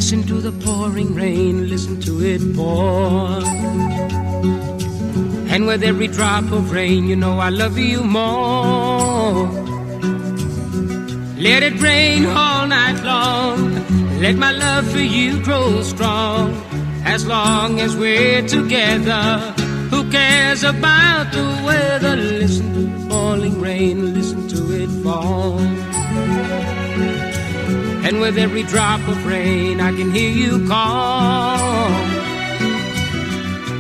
Listen to the pouring rain, listen to it pour. And with every drop of rain, you know I love you more. Let it rain all night long, let my love for you grow strong. As long as we're together, who cares about the weather? Listen to the falling rain, listen to it fall. And with every drop of rain, I can hear you call.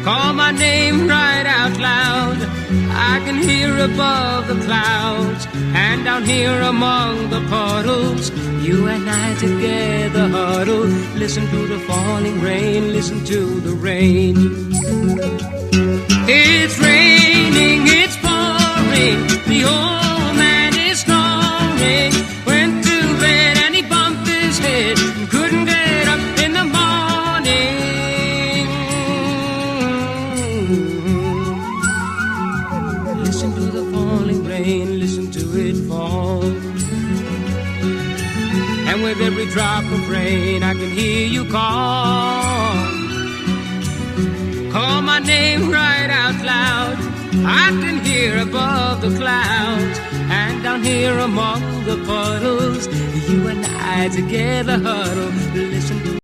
Call my name right out loud. I can hear above the clouds, and down here among the puddles, you and I together huddle. Listen to the falling rain, listen to the rain. It's raining, it's pouring, the old man is snoring. Went to bed and he bumped his head and couldn't get up in the morning. Listen to the falling rain, listen to it fall. And with every drop of rain, I can hear you call. Call my name right out loud. I can hear above the clouds, and down here among the puddles, you and I together huddle. Listen to